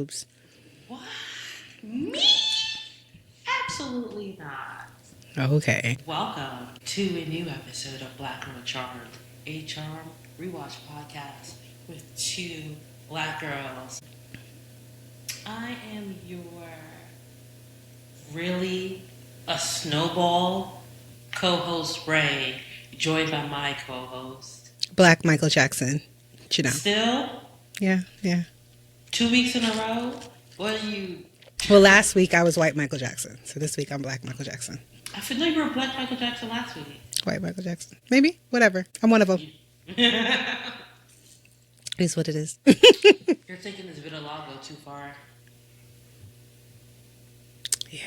boobs. What? Me? Absolutely not. Okay. Welcome to a new episode of Black Girl Charmed, a charm rewatch podcast with two black girls. I am your really a snowball co-host Rae, joined by my co-host Black Michael Jackson. You know. Still? Yeah. 2 weeks in a row? What are you? Well, last week I was white Michael Jackson. So this week I'm black Michael Jackson. I feel like you were Black Michael Jackson last week. White Michael Jackson. Maybe. Whatever. I'm one of them. It is what it is. You're taking this vitiligo too far. Yeah.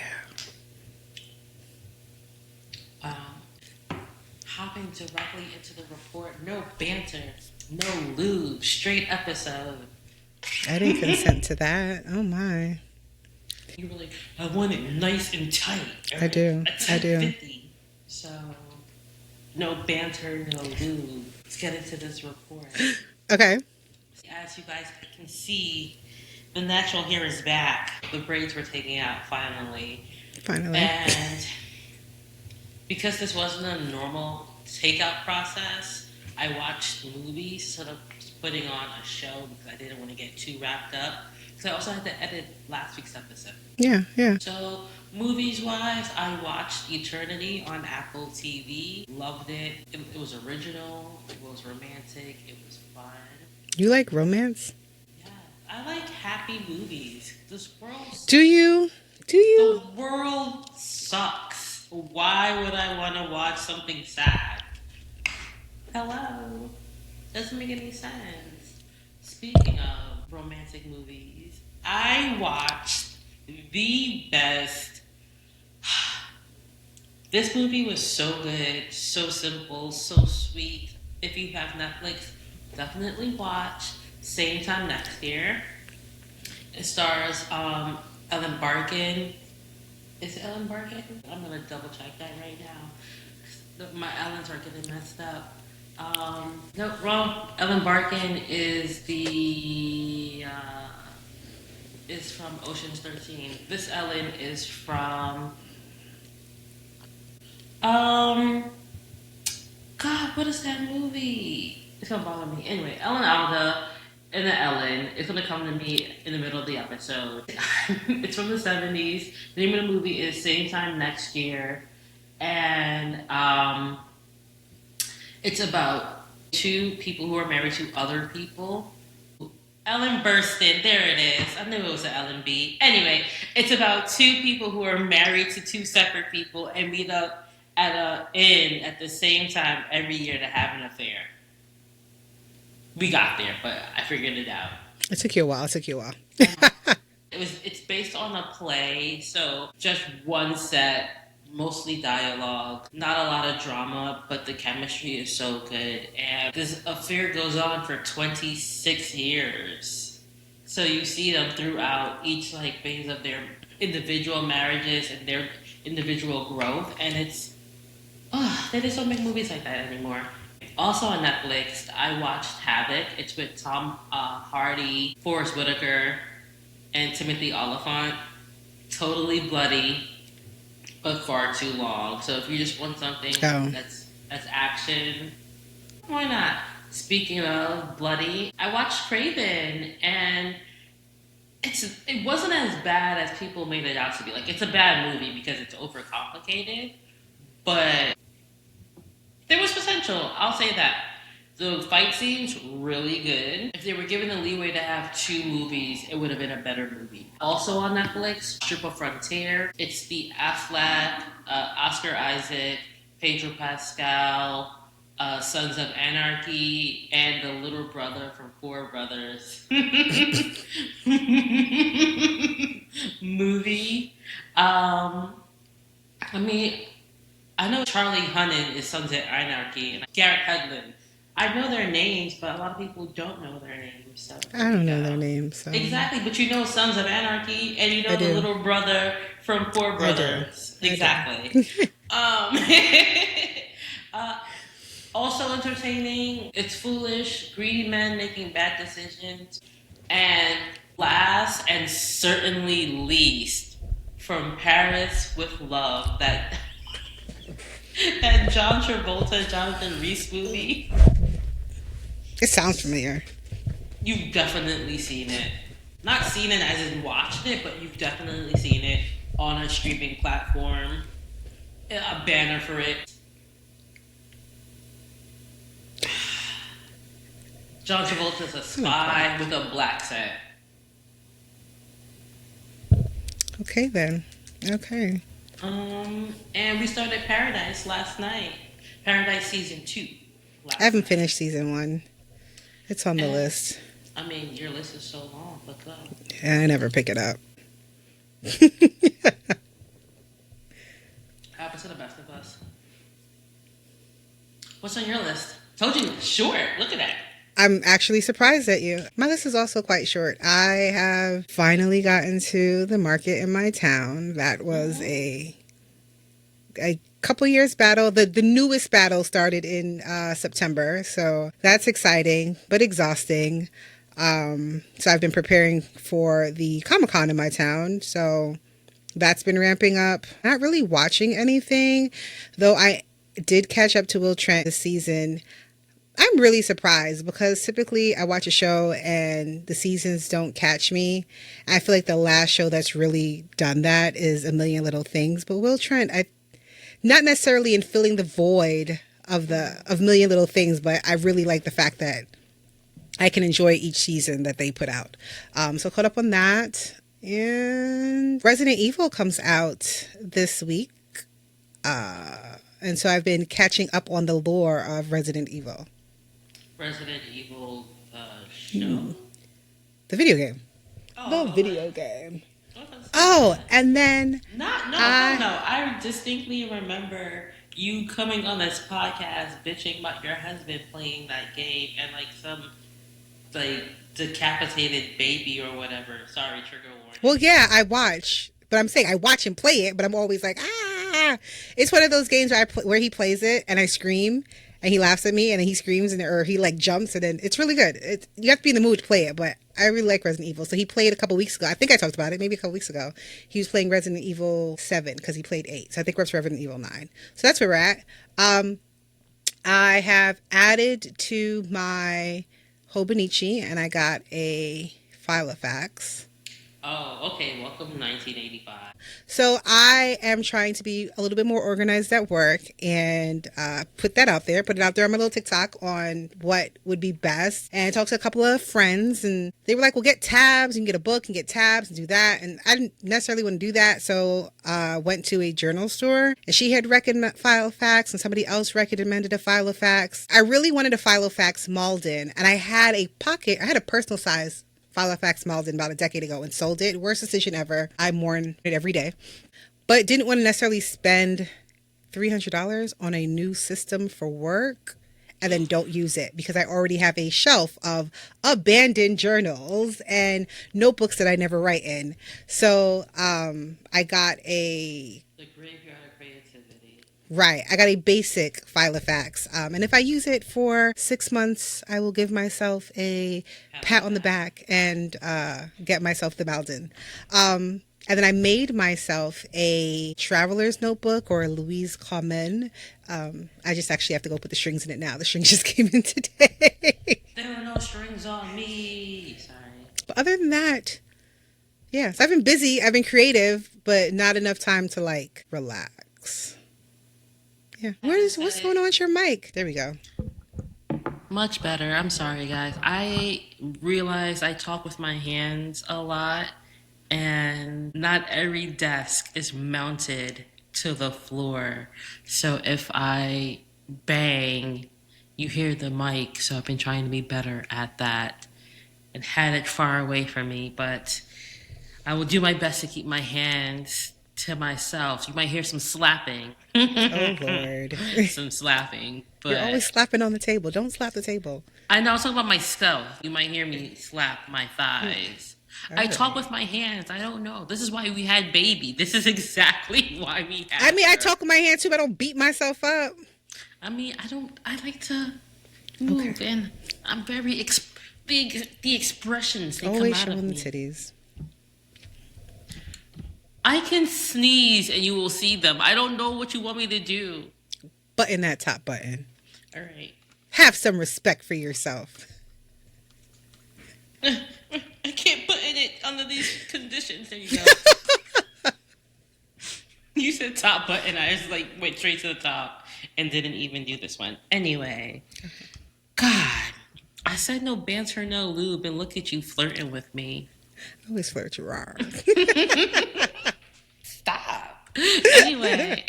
Hopping directly into the report. No banter. No lube. Straight episode. I didn't consent to that. Oh my. You were like, I want it nice and tight. I do. I do. 50. So, no banter, no lube. Let's get into this report. Okay. As you guys can see, the natural hair is back. The braids were taken out finally. And because this wasn't a normal takeout process, I watched movies instead of putting on a show because I didn't want to get too wrapped up. So I also had to edit last week's episode. Yeah. So movies-wise, I watched Eternity on Apple TV. Loved it. It was original. It was romantic. It was fun. You like romance? Yeah, I like happy movies. This world. Do you? The world sucks. Why would I want to watch something sad? Hello. Doesn't make any sense. Speaking of romantic movies, I watched the best. This movie was so good, so simple, so sweet. If you have Netflix, definitely watch. Same time next year. It stars Ellen Barkin. Is it Ellen Barkin? I'm gonna double check that right now. My Ellens are getting messed up. No, wrong. Ellen Barkin is from Ocean's 13. This Ellen is from God, what is that movie? It's gonna bother me. Anyway, Ellen Alda and the Ellen is gonna come to me in the middle of the episode. It's from the 70s. The name of the movie is Same Time Next Year. And it's about two people who are married to other people. Ellen Burstyn, there it is. I knew it was an Ellen B. Anyway, it's about two people who are married to two separate people and meet up at an inn at the same time every year to have an affair. We got there, but I figured it out. It took you a while. It's based on a play, so just one set. Mostly dialogue, not a lot of drama, but the chemistry is so good. And this affair goes on for 26 years. So you see them throughout each phase of their individual marriages and their individual growth. And it's, they just don't make movies like that anymore. Also on Netflix, I watched Havoc. It's with Tom Hardy, Forrest Whitaker, and Timothy Olyphant. Totally bloody, but far too long. So if you just want something that's action, why not? Speaking of bloody, I watched Craven, and it wasn't as bad as people made it out to be. It's a bad movie because it's overcomplicated, but there was potential. I'll say that. The fight scenes, really good. If they were given the leeway to have two movies, it would have been a better movie. Also on Netflix, Triple Frontier. It's the Affleck, Oscar Isaac, Pedro Pascal, Sons of Anarchy, and the little brother from Four Brothers movie. I know Charlie Hunnam is Sons of Anarchy, and Garrett Hedlund. I know their names, but a lot of people don't know their names. So I don't know their names. So. Exactly, but you know Sons of Anarchy, and you know the little brother from Four Brothers. Exactly. Also entertaining. It's foolish, greedy men making bad decisions, and Last and certainly least, from Paris with Love, that that John Travolta, Jonathan Rhys movie. It sounds familiar. You've definitely seen it. Not seen it as in watched it, but you've definitely seen it on a streaming platform. A banner for it. John Travolta's a spy with a black set. Okay then. Okay. And we started Paradise last night. Paradise season 2. I haven't finished season 1. It's on the list. I mean, your list is so long, but go. Yeah, I never pick it up. Happens to the best of us. What's on your list? Told you, short. Look at that. I'm actually surprised at you. My list is also quite short. I have finally gotten to the market in my town. That was a couple years battle. The newest battle started in September, so that's exciting but exhausting. So I've been preparing for the Comic-Con in my town, so that's been ramping up. Not really watching anything, though I did catch up to Will Trent this season. I'm really surprised because typically I watch a show and the seasons don't catch me. I feel like the last show that's really done that is A Million Little Things. But Will Trent, not necessarily in filling the void of Million Little Things, but I really like the fact that I can enjoy each season that they put out. So caught up on that. And Resident Evil comes out this week. And so I've been catching up on the lore of Resident Evil. Resident Evil show? The video game. Oh, The video game. Okay. Oh, and then... No. I distinctly remember you coming on this podcast bitching about your husband playing that game and like some like decapitated baby or whatever. Sorry, trigger warning. Well, yeah, I watch. But I'm saying I watch him play it, but I'm always like, ah. It's one of those games where he plays it and I scream. And he laughs at me, and then he screams, or he like jumps, and then it's really good. You have to be in the mood to play it, but I really like Resident Evil. So he played a couple weeks ago. I think I talked about it, maybe a couple weeks ago. He was playing Resident Evil 7 because he played 8. So I think we're up to Resident Evil 9. So that's where we're at. I have added to my Hobonichi, and I got a Filofax. Oh, okay. Welcome 1985. So I am trying to be a little bit more organized at work and put it out there on my little TikTok on what would be best, and talk to a couple of friends, and they were like, well, get tabs, you can get a book and get tabs and do that. And I didn't necessarily want to do that. So I went to a journal store and she had recommended Filofax and somebody else recommended a Filofax. I really wanted a Filofax Malden, and I had a personal size Filofax Malden about a decade ago and sold it. Worst decision ever. I mourn it every day. But didn't want to necessarily spend $300 on a new system for work and then don't use it because I already have a shelf of abandoned journals and notebooks that I never write in. So I got the graveyard of creativity. Right. I got a basic Filofax. And if I use it for 6 months, I will give myself a pat on the back and get myself the Malden. And then I made myself a traveler's notebook or a Louise Carmen. I just actually have to go put the strings in it now. The strings just came in today. There were no strings on me. Sorry. But other than that, yeah. So I've been busy. I've been creative, but not enough time to like relax. Yeah. What's going on with your mic? There we go. Much better. I'm sorry, guys. I realize I talk with my hands a lot, and not every desk is mounted to the floor. So if I bang, you hear the mic. So I've been trying to be better at that and had it far away from me. But I will do my best to keep my hands to myself. You might hear some slapping. Oh, Lord. Some slapping. But You're always slapping on the table. Don't slap the table. I know. I'm talking about myself. You might hear me slap my thighs. I talk with my hands. I don't know. This is why we had baby. This is exactly why we had I her. talk with my hands too, but I don't beat myself up. I like to move, and I'm very the expressions, they come Always out of showing the me. titties. I can sneeze and you will see them. I don't know what you want me to do. Button that top button. All right. Have some respect for yourself. I can't put in it under these conditions. There you go. You said top button. I just like went straight to the top and didn't even do this one. Anyway. God. I said no banter, no lube, and look at you flirting with me. I always flirt you wrong. Stop. Anyway,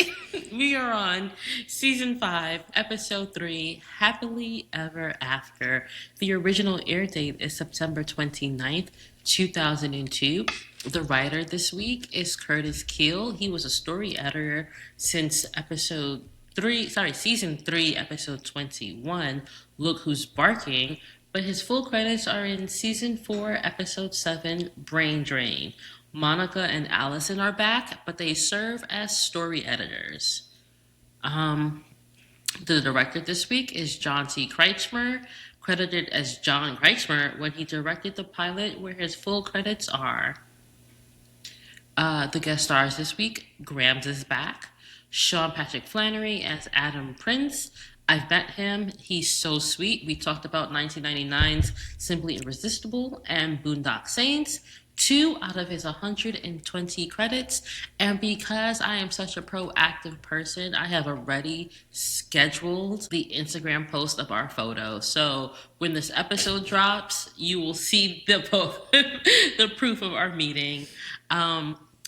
we are on season 5, episode 3, Happily Ever After. The original air date is September 29th, 2002. The writer this week is Curtis Keel. He was a story editor since season 3, episode 21, Look Who's Barking. But his full credits are in season 4, episode 7, Brain Drain. Monica and Allison are back, but they serve as story editors. The director this week is John T. Kreitzmer, credited as John Kreitzmer when he directed the pilot, where his full credits are. The guest stars this week, Grams is back, Sean Patrick Flannery as Adam Prince. I've met him. He's so sweet. We talked about 1999's Simply Irresistible and Boondock Saints, 2 out of his 120 credits. And because I am such a proactive person, I have already scheduled the Instagram post of our photo. So when this episode drops, you will see the proof of our meeting.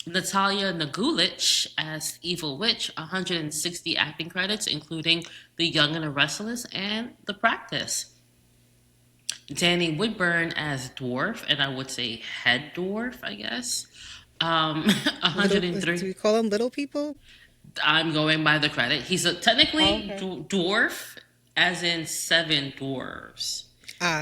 Natalia Nagulich as Evil Witch, 160 acting credits, including The Young and the Restless and The Practice. Danny Woodburn as Dwarf, and I would say Head Dwarf, I guess. 103. Do we call them little people? I'm going by the credit. He's technically dwarf, as in 7 dwarves.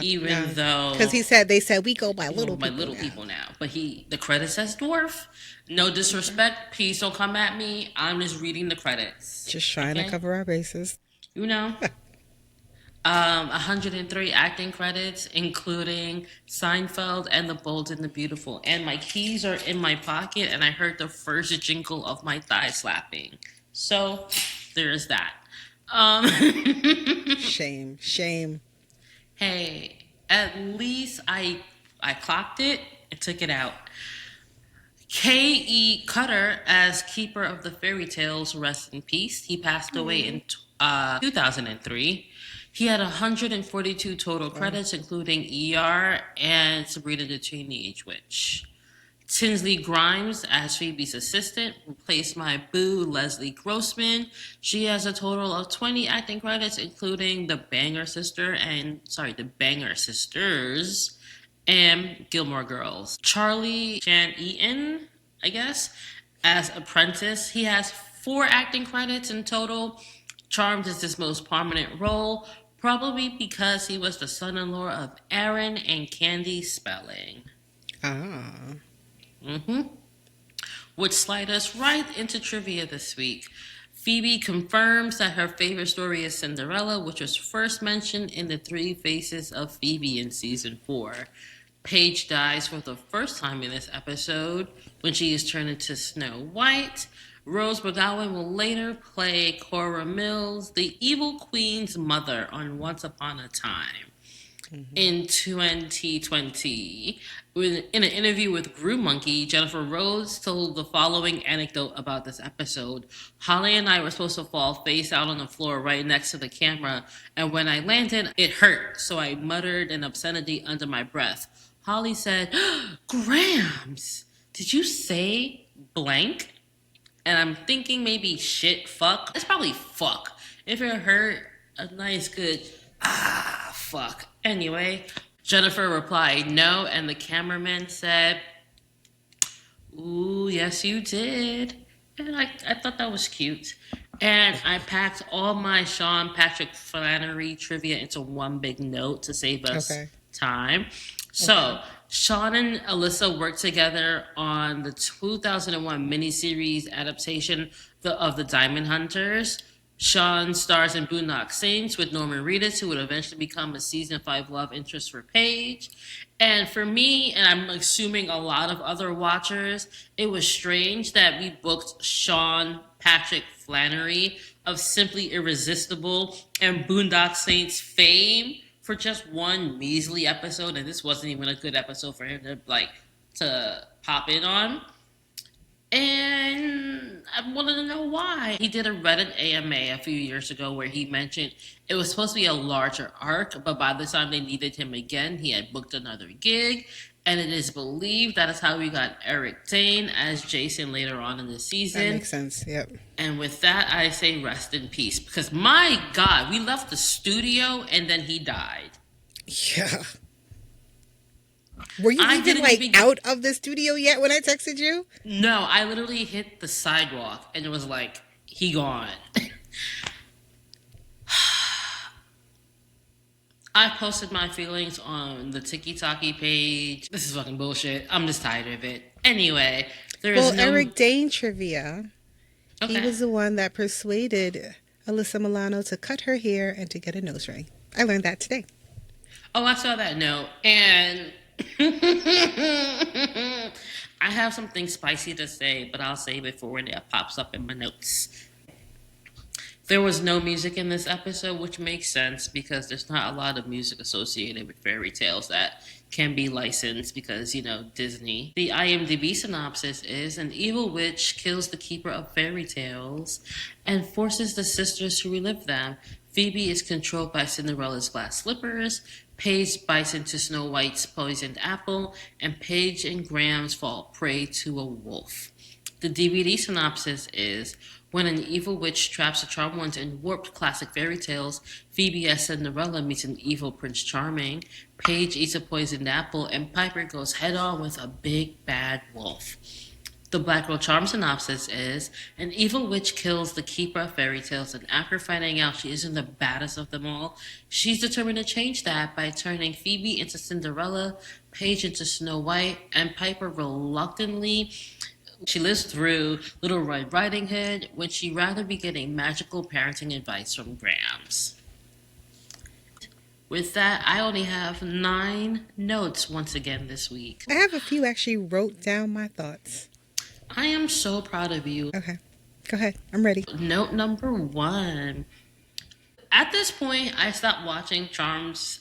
Even though, because they said we go by little people now, but the credit says dwarf. No disrespect, please don't come at me. I'm just reading the credits. Just trying to cover our bases. 103 acting credits, including Seinfeld and The Bold and the Beautiful. And my keys are in my pocket, and I heard the first jingle of my thigh slapping. So there is that. Shame. Hey, at least I clocked it and took it out. K.E. Cutter as Keeper of the Fairy Tales, rest in peace. He passed away in 2003. He had 142 total credits, including ER and Sabrina the Teenage Witch. Tinsley Grimes as Phoebe's assistant replaced my boo, Leslie Grossman. She has a total of 20 acting credits, including The Banger Sisters and Gilmore Girls. Charlie Chan Eaton, I guess, as Apprentice. He has 4 acting credits in total. Charmed is his most prominent role, probably because he was the son-in-law of Aaron and Candy Spelling. Which slide us right into trivia this week. Phoebe confirms that her favorite story is Cinderella, which was first mentioned in the 3 Faces of Phoebe in season 4. Paige dies for the first time in this episode when she is turned into Snow White. Rose McGowan will later play Cora Mills, the evil queen's mother, on Once Upon a Time. In 2020, in an interview with Brew Monkey, Jennifer Rhodes told the following anecdote about this episode. Holly and I were supposed to fall face out on the floor right next to the camera, and when I landed, it hurt, so I muttered an obscenity under my breath. Holly said, "Grams, did you say blank?" And I'm thinking maybe shit, fuck. It's probably fuck. If it hurt, a nice good, fuck. Anyway, Jennifer replied no, and the cameraman said, "Ooh, yes you did." And I thought that was cute. And I packed all my Sean Patrick Flannery trivia into one big note to save us time. So, Sean and Alyssa worked together on the 2001 miniseries adaptation of The Diamond Hunters. Sean stars in Boondock Saints with Norman Reedus, who would eventually become a season 5 love interest for Paige. And for me, and I'm assuming a lot of other watchers, it was strange that we booked Sean Patrick Flannery of Simply Irresistible and Boondock Saints fame for just one measly episode, and this wasn't even a good episode for him to pop in on. And I wanted to know why. He did a Reddit AMA a few years ago where he mentioned it was supposed to be a larger arc, but by the time they needed him again, he had booked another gig. And it is believed that is how we got Eric Dane as Jason later on in the season. That makes sense, yep. And with that, I say rest in peace. Because my God, we left the studio and then he died. Yeah. Were you out of the studio yet when I texted you? No, I literally hit the sidewalk and it was like, he gone. I posted my feelings on the Tiki-Taki page. This is fucking bullshit. I'm just tired of it. Anyway, Eric Dane trivia. Okay. He was the one that persuaded Alyssa Milano to cut her hair and to get a nose ring. I learned that today. Oh, I saw that note. And I have something spicy to say, but I'll save it for when it pops up in my notes. There was no music in this episode, which makes sense because there's not a lot of music associated with fairy tales that can be licensed because, Disney. The IMDb synopsis is: an evil witch kills the keeper of fairy tales and forces the sisters to relive them. Phoebe is controlled by Cinderella's glass slippers. Paige bites into Snow White's poisoned apple, and Paige and Grams fall prey to a wolf. The DVD synopsis is: when an evil witch traps the charmed ones in warped classic fairy tales, Phoebe as Cinderella meets an evil Prince Charming, Paige eats a poisoned apple, and Piper goes head-on with a big bad wolf. The Black Girl Charm synopsis is: an evil witch kills the keeper of fairy tales, and after finding out she isn't the baddest of them all, she's determined to change that by turning Phoebe into Cinderella, Paige into Snow White, and Piper reluctantly. She lives through Little Red Riding Hood when she'd rather be getting magical parenting advice from Grams. With that, I only have 9 notes once again this week. I have a few actually wrote down my thoughts. I am so proud of you. Okay, go ahead. I'm ready. Note number 1. At this point, I stopped watching Charms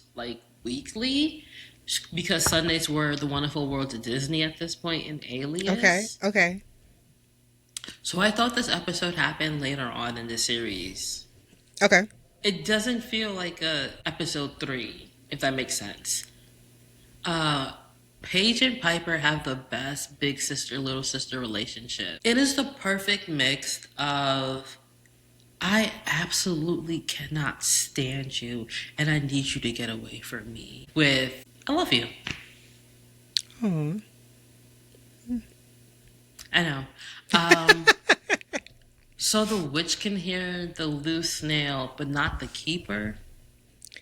weekly because Sundays were The Wonderful World of Disney at this point in Alias. Okay. So I thought this episode happened later on in the series. Okay. It doesn't feel like episode 3, if that makes sense. Paige and Piper have the best big sister, little sister relationship. It is the perfect mix of, I absolutely cannot stand you and I need you to get away from me, with, I love you. Oh. I know. So the witch can hear the loose nail, but not the keeper.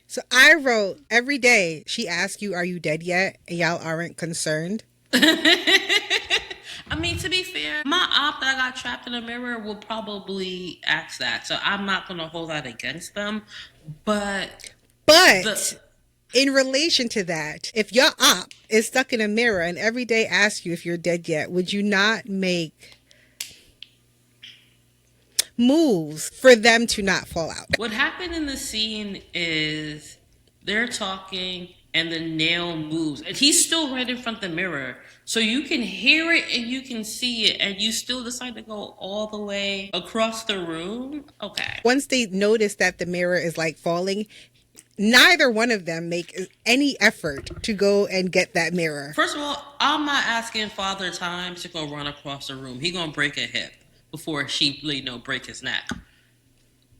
So I wrote, every day she asks you, are you dead yet? And y'all aren't concerned. I mean, to be fair, my op that got trapped in a mirror will probably ask that. So I'm not going to hold that against them. But in relation to that, if your op is stuck in a mirror and every day asks you if you're dead yet, would you not make moves for them to not fall out? What happened in the scene is they're talking and the nail moves and he's still right in front of the mirror, so you can hear it and you can see it, and you still decide to go all the way across the room. Okay. Once they notice that the mirror is falling, neither one of them make any effort to go and get that mirror. First of all, I'm not asking Father Time to go run across the room. He gonna break a hip before she break his neck.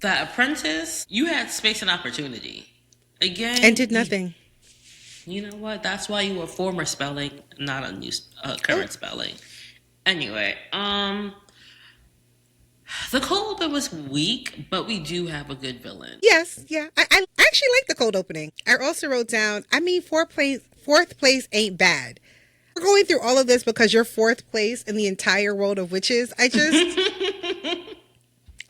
The Apprentice, you had space and opportunity. Again. And did nothing. You know what? That's why you were former spelling, not a new current spelling. Anyway, the cold open was weak, but we do have a good villain. Yes, yeah. I actually like the cold opening. I also wrote down, fourth place ain't bad. We're going through all of this because you're 4th place in the entire world of witches. I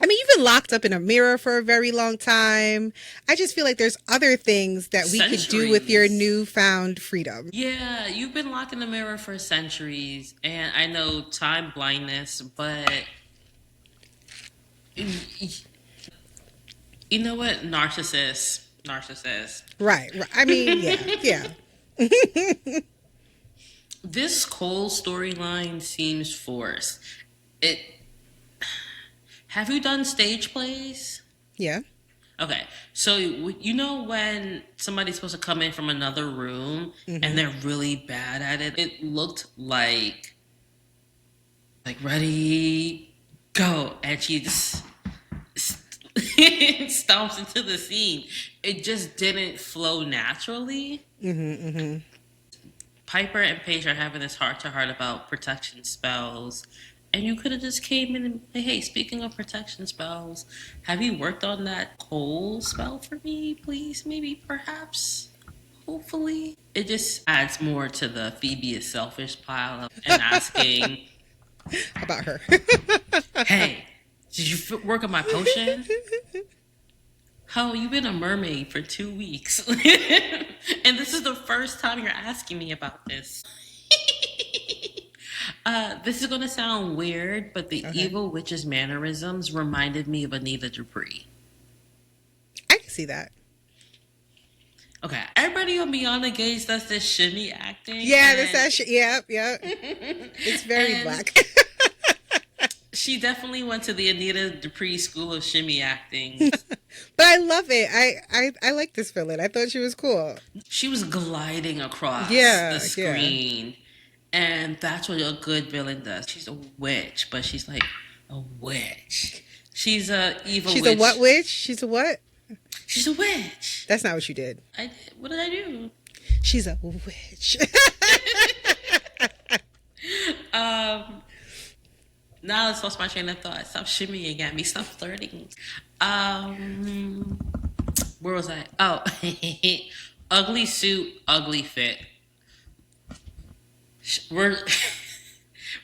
I mean, you've been locked up in a mirror for a very long time. I just feel like there's other things that we could do with your Centuries. newfound freedom. Yeah, you've been locked in the mirror for centuries, and I know time blindness, but you know what? Narcissist. Right. I mean, yeah. This Cole storyline seems forced. It. Have you done stage plays? Yeah. Okay, so you know when somebody's supposed to come in from another room and they're really bad at it? It looked like ready, go, and she just stomps into the scene. It just didn't flow naturally. Piper and Paige are having this heart-to-heart about protection spells. And you could have just came in and say, hey, speaking of protection spells, have you worked on that Cole spell for me, please? Maybe, perhaps, hopefully. It just adds more to the Phoebe is selfish pile and asking, About her. hey, did you work on my potion? How you've been a mermaid for 2 weeks. And this is the first time you're asking me about this. This is going to sound weird, but the evil witch's mannerisms reminded me of Anita Dupree. I can see that. Okay, everybody on Beyond the Gates does this shimmy acting. Yeah, that's that shit. Yep. It's very black. She definitely went to the Anita Dupree School of Shimmy Acting. But I love it. I like this villain. I thought she was cool. She was gliding across Yeah, the screen. Yeah. And that's what a good villain does. She's a witch, but she's like a witch. She's a evil witch. She's a what witch? She's a what? She's a witch. That's not what you did. I did. What did I do? She's a witch. Now let's lost my train of thought. Stop shimmying at me. Stop flirting. Where was I? Oh, ugly suit, ugly fit. We're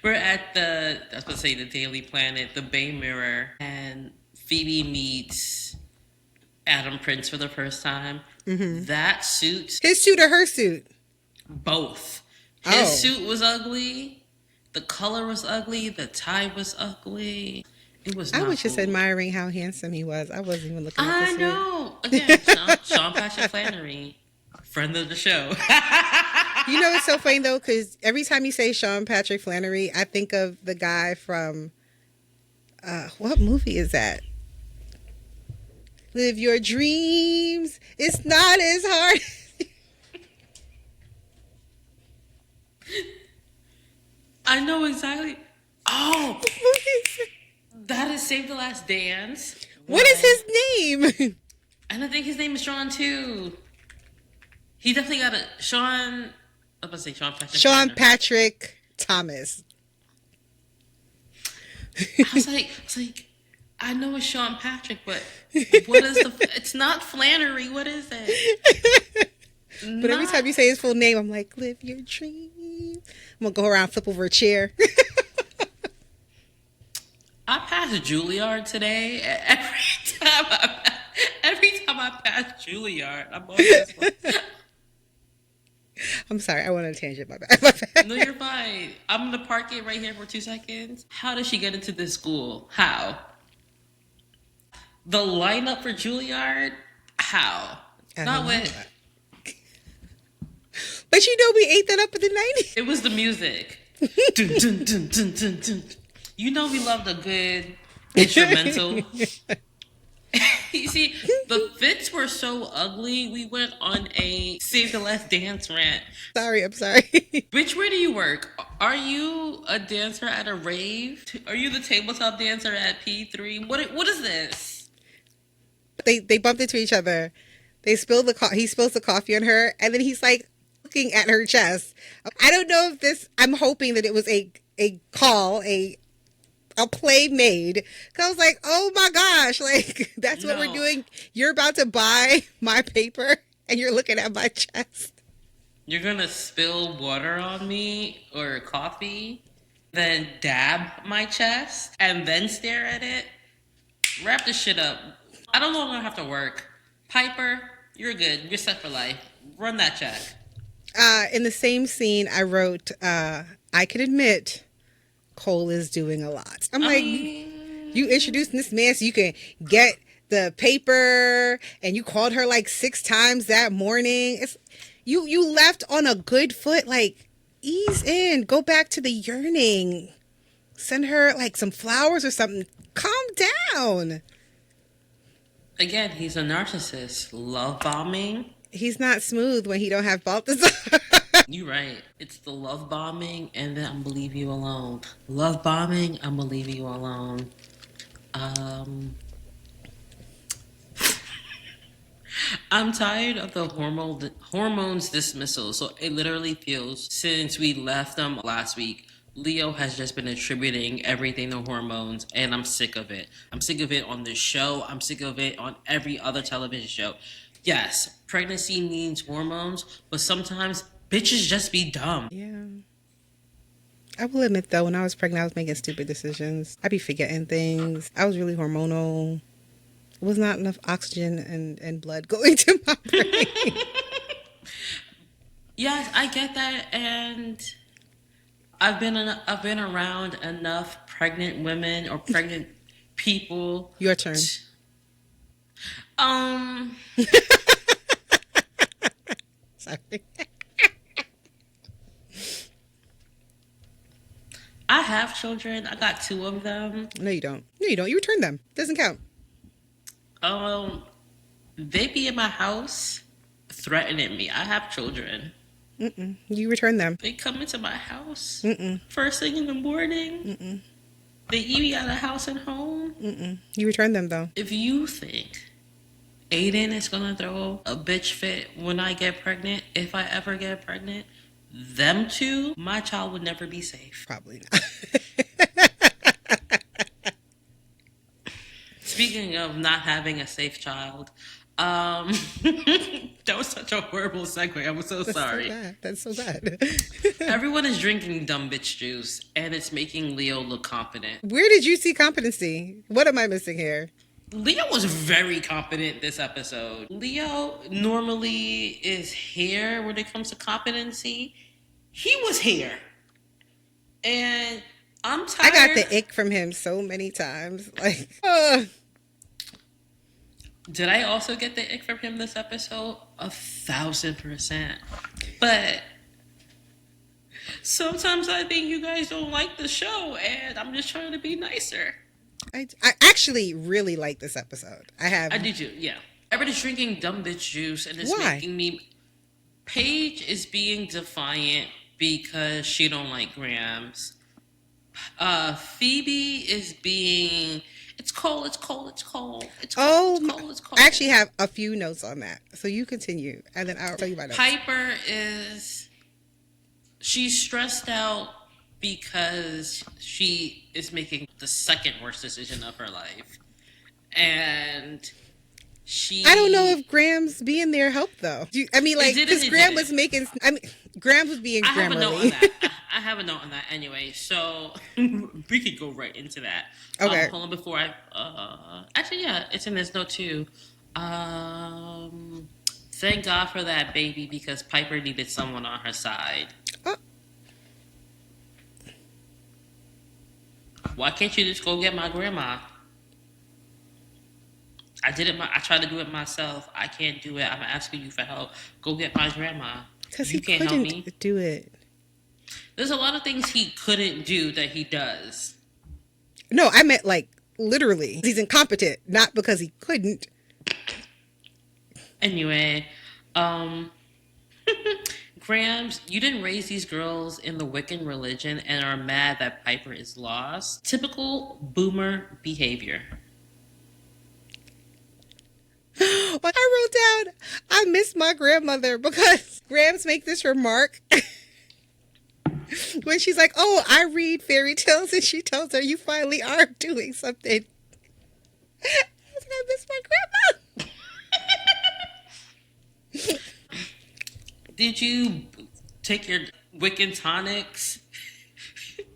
at I was going to say the Daily Planet, the Bay Mirror, and Phoebe meets Adam Prince for the first time. That suit. His suit or her suit? Both. His suit was ugly. The color was ugly. The tie was ugly. It was not I was just cool. admiring how handsome he was. I wasn't even looking at the suit. I know. Again, Sean Patrick Flannery, friend of the show. You know, it's so funny, though, because every time you say Sean Patrick Flannery, I think of the guy from, what movie is that? Live your dreams. It's not as hard. I know exactly. Oh, that is Save the Last Dance. What is his name? And I think his name is Sean, too. He definitely got a Sean... I was going to say Sean Patrick. Sean Patrick Thomas. I was like, I know it's Sean Patrick, but what is it's not Flannery. What is it? But every time you say his full name, I'm like, live your dream. I'm going to go around, flip over a chair. I passed Juilliard today. Every time I pass Juilliard, I'm always like... I'm sorry, I went on a tangent. My bad. No, you're fine. I'm going to park it right here for 2 seconds. How did she get into this school? How? The lineup for Juilliard? How? Not with... But you know we ate that up in the 90s. It was the music. Dun, dun, dun, dun, dun, dun. You know we loved a good instrumental. You see, the fits were so ugly, we went on a Save the Last Dance rant. I'm sorry. Which way do you work? Are you a dancer at a rave? Are you the tabletop dancer at P3? What is this? They bumped into each other. They spilled he spills the coffee on her, and then he's like looking at her chest. I don't know if this, I'm hoping that it was a call, a play made. Cause I was like, oh my gosh, like that's what we're doing. You're about to buy my paper and you're looking at my chest. You're gonna spill water on me or coffee, then dab my chest and then stare at it. Wrap this shit up. I don't no longer have to work. Piper, you're good. You're set for life. Run that check. In the same scene, I wrote, I can admit Cole is doing a lot. I'm like, you introduced this man so you can get the paper, and you called her like 6 times that morning. It's you left on a good foot. Like, ease in. Go back to the yearning. Send her like some flowers or something. Calm down. Again, he's a narcissist. Love bombing. He's not smooth when he don't have Balthazar. You're right. It's the love bombing and then I'm gonna leave you alone. Love bombing, I'm gonna leave you alone. I'm tired of the hormones dismissal. So it literally feels, since we left them last week, Leo has just been attributing everything to hormones, and I'm sick of it. I'm sick of it on this show. I'm sick of it on every other television show. Yes, pregnancy needs hormones, but sometimes bitches just be dumb. Yeah. I will admit, though, when I was pregnant, I was making stupid decisions. I'd be forgetting things. I was really hormonal. There was not enough oxygen and blood going to my brain. Yes, I get that, and I've been around enough pregnant women or pregnant people. Your turn. Sorry. I have children. I got 2 of them. No, you don't. No, you don't. You return them. Doesn't count. They be in my house threatening me. I have children. Mm-mm. You return them. They come into my house. Mm-mm. First thing in the morning. Mm-mm. They eat me out of house and home. Mm-mm. You return them, though. If you think Aiden is gonna throw a bitch fit when I get pregnant, if I ever get pregnant, them 2, my child would never be safe. Probably not. Speaking of not having a safe child, that was such a horrible segue. I'm so sorry. That's so bad. Everyone is drinking dumb bitch juice, and it's making Leo look competent. Where did you see competency? What am I missing here? Leo was very competent this episode. Leo normally is here when it comes to competency. He was here. And I'm tired. I got the ick from him so many times. Like, Did I also get the ick from him this episode? 1,000%. But sometimes I think you guys don't like the show, and I'm just trying to be nicer. I actually really like this episode. I do too, yeah. Everybody's drinking dumb bitch juice, and it's Why? making me... Paige is being defiant because she don't like Grams. Phoebe is being... It's cold. I actually have a few notes on that. So you continue, and then I'll tell you my notes. Piper she's stressed out because she is making the second worst decision of her life. And I don't know if Graham's being there helped, though. Because Graham was making... Graham was being Grammarly. I have a note on that anyway, so we could go right into that. Okay. Hold on before actually, yeah, it's in this note too. Thank God for that baby because Piper needed someone on her side. Oh. Why can't you just go get my grandma? I tried to do it myself. I can't do it. I'm asking you for help. Go get my grandma. Because he couldn't do it. There's a lot of things he couldn't do that he does. No, I meant like literally. He's incompetent, not because he couldn't. Anyway, Grams, you didn't raise these girls in the Wiccan religion and are mad that Piper is lost. Typical boomer behavior. I wrote down, I miss my grandmother because Grams make this remark when she's like, oh, I read fairy tales, and she tells her, you finally are doing something. I miss my grandma. Did you take your Wiccan tonics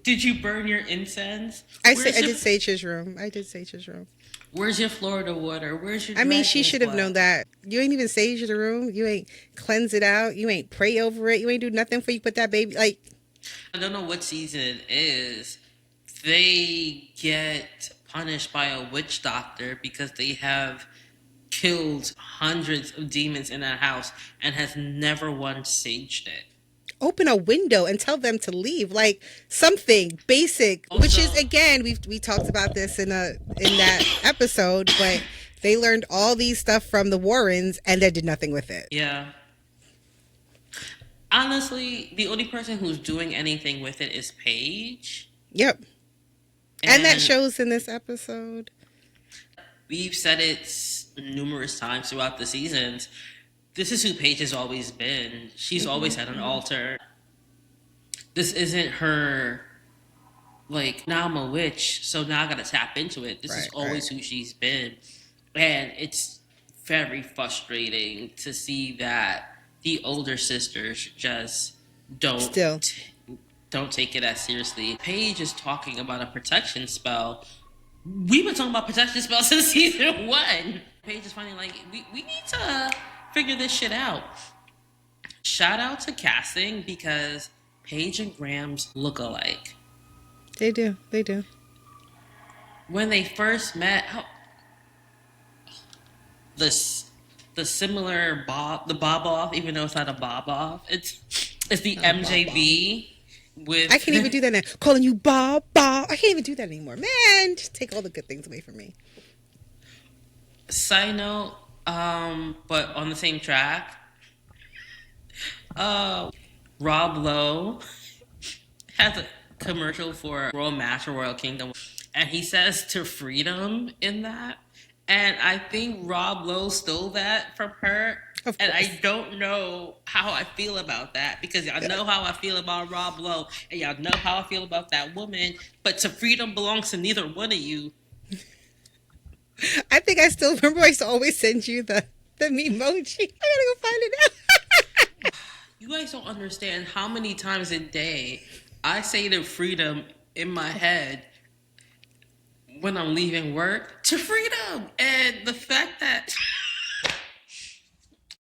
Did you burn your incense? I did sage his room. I did sage his room. Where's your Florida water? Where's your I mean, she dragon's should have blood? known that. You ain't even sage the room. You ain't cleanse it out. You ain't pray over it. You ain't do nothing for you put that baby. Like, I don't know what season it is. They get punished by a witch doctor because they have killed hundreds of demons in that house and has never once saged it. open a window and tell them to leave. Like something basic, Also, which is again we talked about this in that episode, but they learned all these stuff from the Warrens and they did nothing with it. Yeah. Honestly, the only person who's doing anything with it is Paige. Yep. And that shows in this episode. We've said it numerous times throughout the seasons. This is who Paige has always been. She's always had an altar. This isn't her, like, now I'm a witch, so now I gotta tap into it. This is always who she's been. And it's very frustrating to see that the older sisters just don't take it as seriously. Paige is talking about a protection spell. We've been talking about protection spells since season 1. Paige is finally like, we need to figure this shit out. Shout out to casting because Paige and Grams look alike. They do. When they first met, the similar bob off, even though it's not a bob off, it's the MJB. With I can't even do that now. Calling you Bob. I can't even do that anymore. Man, just take all the good things away from me. Side note, but on the same track, Rob Lowe has a commercial for Royal Match or Royal Kingdom, and he says to freedom in that. And I think Rob Lowe stole that from her. And I don't know how I feel about that because y'all know how I feel about Rob Lowe and y'all know how I feel about that woman. But to freedom belongs to neither one of you. I think I still remember I used to always send you the memoji. I gotta go find it now. You guys don't understand how many times a day I say to freedom in my head when I'm leaving work, to freedom. And the fact that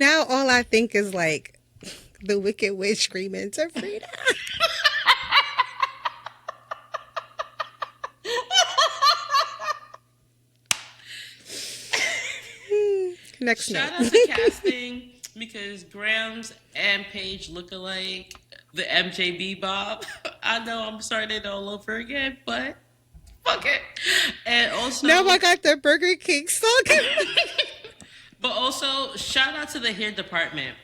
now all I think is like the Wicked Witch screaming to freedom. Next shout note. out to casting because Grams and Paige look alike. The MJB Bob. I know I'm starting it all over again, but fuck it. And also now I got the Burger King song. But also, shout out to the hair department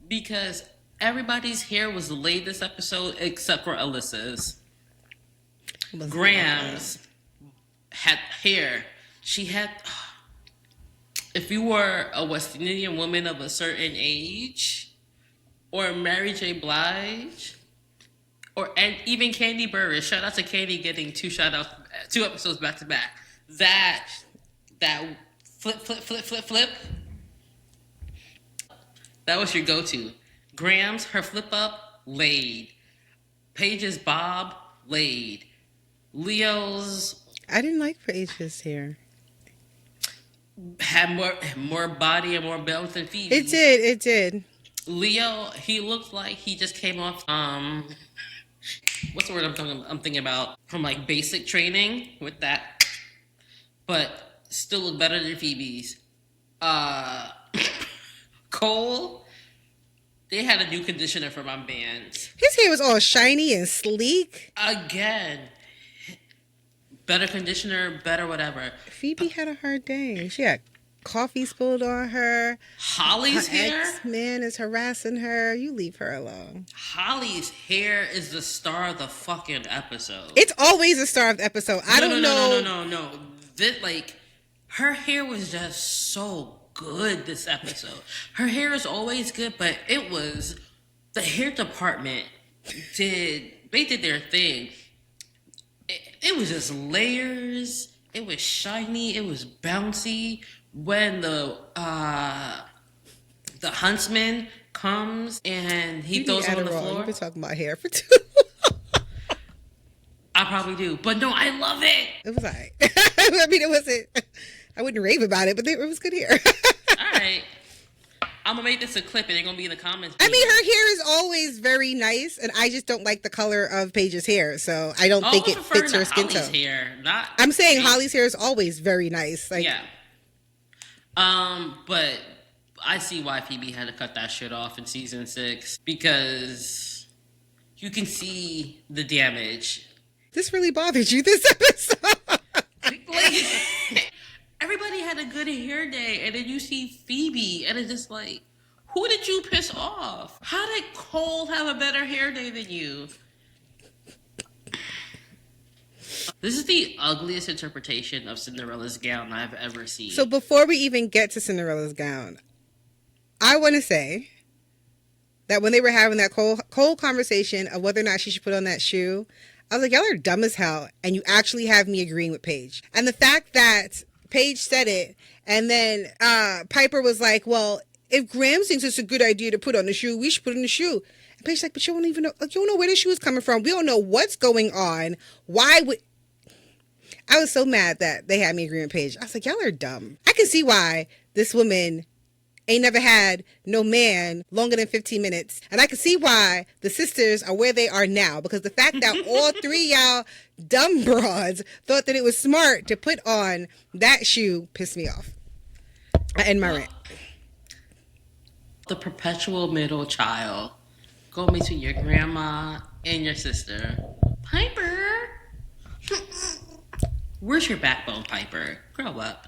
because everybody's hair was laid this episode except for Alyssa's. Grams had hair. She had... If you were a West Indian woman of a certain age, or Mary J. Blige, and even Candy Burris, shout out to Candy getting 2 episodes back to back. That flip. That was your go-to. Grams, her flip up, laid. Paige's bob, laid. Leo's... I didn't like Paige's hair. Had more body and more belts than Phoebe. It did. Leo, he looked like he just came off, what's the word I'm thinking about? From like basic training with that. But still look better than Phoebe's. Cole, they had a new conditioner for my bands. His hair was all shiny and sleek. Again. Better conditioner, better whatever. Phoebe had a hard day. She had coffee spilled on her. Holly's hair? Ex-man is harassing her. You leave her alone. Holly's hair is the star of the fucking episode. It's always the star of the episode. I don't know. No. That, like, her hair was just so good this episode. Her hair is always good, but it was... The hair department did their thing. It was just layers. It was shiny. It was bouncy. When the huntsman comes and he throws it on the floor. You've been talking about hair for too long. I probably do. But no, I love it. It was alright. I mean, it wasn't. I wouldn't rave about it, but it was good hair. All right. I'm going to make this a clip and they're going to be in the comments. I mean, her hair is always very nice, and I just don't like the color of Paige's hair, so I don't think it fits her skin tone. Hair, not I'm saying Holly's hair is always very nice. Like, yeah. But I see why Phoebe had to cut that shit off in season 6 because you can see the damage. This really bothered you this episode. Like, everybody had a good hair day, and then you see Phoebe, and it's just like, who did you piss off? How did Cole have a better hair day than you? This is the ugliest interpretation of Cinderella's gown I've ever seen. So before we even get to Cinderella's gown, I want to say that when they were having that cold conversation of whether or not she should put on that shoe, I was like, y'all are dumb as hell, and you actually have me agreeing with Paige. And the fact that Paige said it, and then Piper was like, well, if Graham thinks it's a good idea to put on the shoe, we should put on the shoe. And Paige's like, but you don't even know, like, you don't know where the shoe is coming from. We don't know what's going on. Why would... I was so mad that they had me agreeing with Paige. I was like, y'all are dumb. I can see why this woman ain't never had no man longer than 15 minutes. And I can see why the sisters are where they are now. Because the fact that all three y'all dumb broads thought that it was smart to put on that shoe pissed me off. I end my rant. The perpetual middle child going between your grandma and your sister. Piper! Where's your backbone, Piper? Grow up.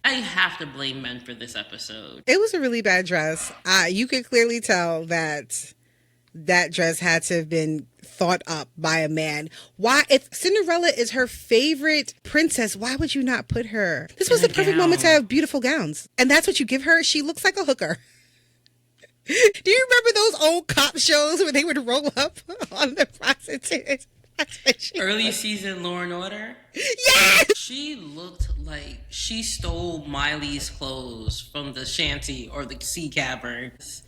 I have to blame men for this episode. It was a really bad dress. You could clearly tell that that dress had to have been thought up by a man. Why? If Cinderella is her favorite princess, why would you not put her? This was the perfect moment to have beautiful gowns. And that's what you give her? She looks like a hooker. Do you remember those old cop shows where they would roll up on the prostitutes? Early season Law and Order? Yes! She looked like she stole Miley's clothes from the shanty or the sea caverns.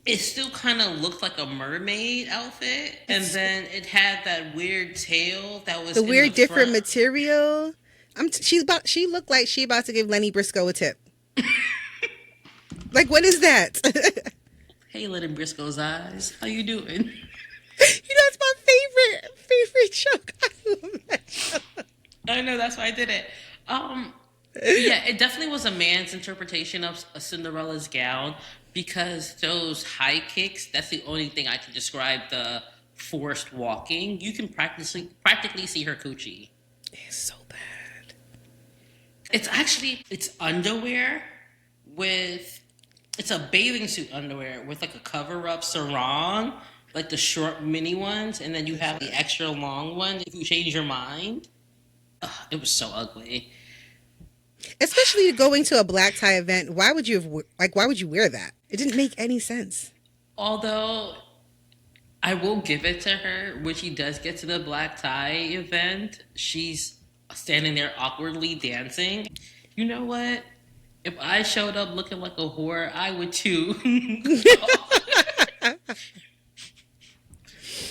It still kind of looked like a mermaid outfit. And then it had that weird tail that was the weird the different front. material. She looked like she about to give Lenny Briscoe a tip. Like, what is that? Hey, Lenny Briscoe's eyes. How you doing? You know, it's my favorite joke. I love that joke. I know, that's why I did it. Yeah, it definitely was a man's interpretation of a Cinderella's gown because those high kicks, that's the only thing I can describe the forced walking. You can practically see her coochie. It's so bad. It's underwear it's a bathing suit underwear with like a cover-up sarong, like the short mini ones, and then you have the extra long one if you change your mind. Ugh, it was so ugly. Especially going to a black tie event. Why would you wear that? It didn't make any sense. Although I will give it to her when she does get to the black tie event, she's standing there awkwardly dancing. You know what? If I showed up looking like a whore, I would too.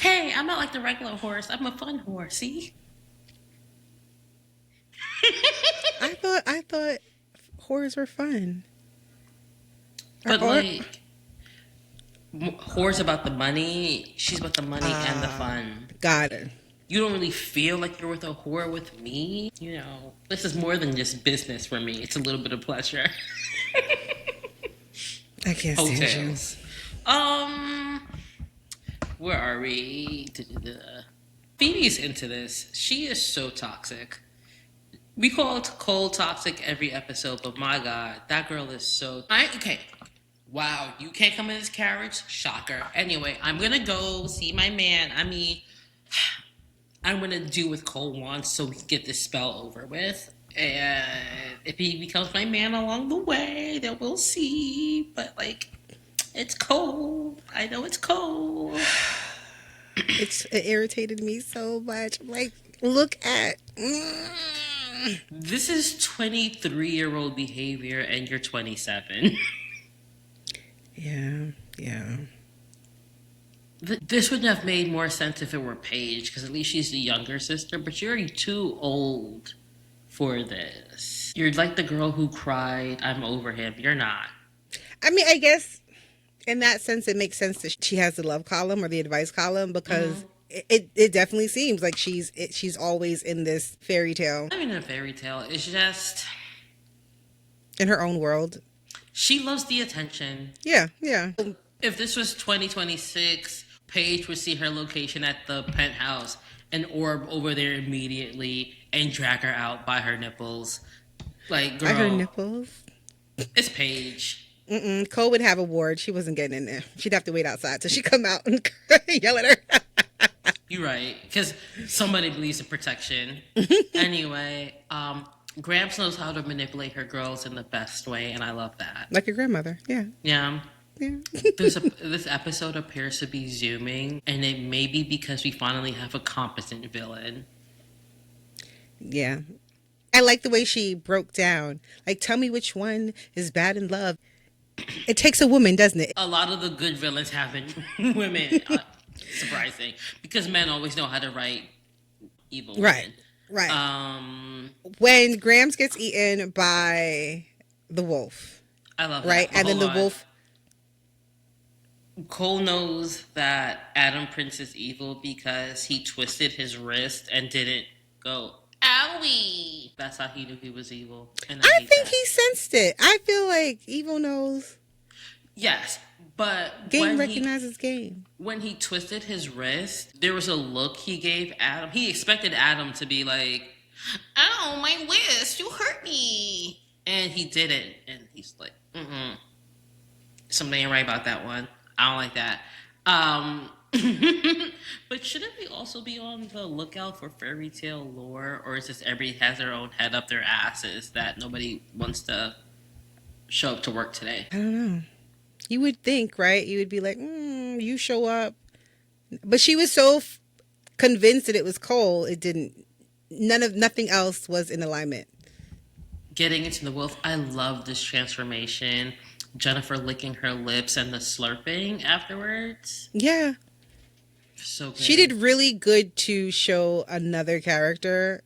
Hey, I'm not like the regular horse. I'm a fun horse, see? I thought whores were fun. But whore's about the money. She's about the money and the fun. Got it. You don't really feel like you're with a whore with me. You know, this is more than just business for me. It's a little bit of pleasure. I can't stand you. Where are we? Phoebe's into this. She is so toxic. We call Cole toxic every episode, but my God, that girl is so... Okay. Wow, you can't come in this carriage? Shocker. Anyway, I'm going to go see my man. I'm going to do what Cole wants so we can get this spell over with. And if he becomes my man along the way, then we'll see. But, it's Cole. I know it's Cole. It irritated me so much. I'm like, look at... This is 23-year-old behavior, and you're 27. Yeah. This would have made more sense if it were Paige, because at least she's the younger sister, but you're too old for this. You're like the girl who cried, I'm over him. You're not. I mean, I guess in that sense, it makes sense that she has the love column or the advice column because it definitely seems like she's always in this fairy tale. I mean, a fairy tale. It's just in her own world. She loves the attention. Yeah, yeah. If this was 2026, Paige would see her location at the penthouse and orb over there immediately and drag her out by her nipples. Like, girl. By her nipples? It's Paige. Cole would have a ward. She wasn't getting in there. She'd have to wait outside till she come out and yell at her. You're right. Because somebody believes in protection. Anyway, Gramps knows how to manipulate her girls in the best way, and I love that. Like your grandmother. Yeah. Yeah. Yeah. This episode appears to be zooming, and it may be because we finally have a competent villain. Yeah. I like the way she broke down. Like, tell me which one is bad in love. It takes a woman, doesn't it? A lot of the good villains have been women. Surprising. Because men always know how to write evil women. Right. When Grams gets eaten by the wolf. I love that. Right? And then the wolf... Cole knows that Adam Prince is evil because he twisted his wrist and didn't go, owie! That's how he knew he was evil. And I think he sensed it. I feel like evil knows. Yes, but game recognizes game. When he twisted his wrist, there was a look he gave Adam. He expected Adam to be like, ow, my wrist, you hurt me. And he didn't. And he's like, something ain't right about that one. I don't like that. But shouldn't we also be on the lookout for fairy tale lore? Or is this everybody has their own head up their asses that nobody wants to show up to work today? I don't know. You would think, right? You would be like, you show up. But she was so convinced that it was Cole, it didn't. Nothing else was in alignment. Getting into the wolf, I love this transformation. Jennifer licking her lips and the slurping afterwards. Yeah. So good. She did really good to show another character.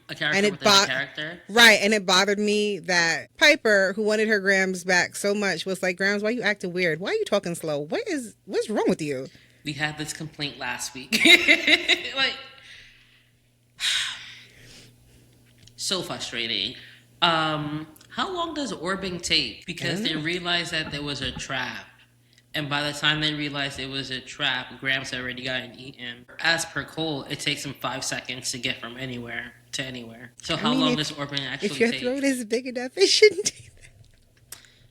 A character within a character. Right. And it bothered me that Piper, who wanted her Grams back so much, was like, Grams, why are you acting weird? Why are you talking slow? What's wrong with you? We had this complaint last week. Like, so frustrating. How long does orbing take? Because they realized that there was a trap. And by the time they realized it was a trap, Gramps already gotten eaten. As per Cole, it takes him 5 seconds to get from anywhere to anywhere. So how long does orbing actually take? If your throat is big enough, it shouldn't take that.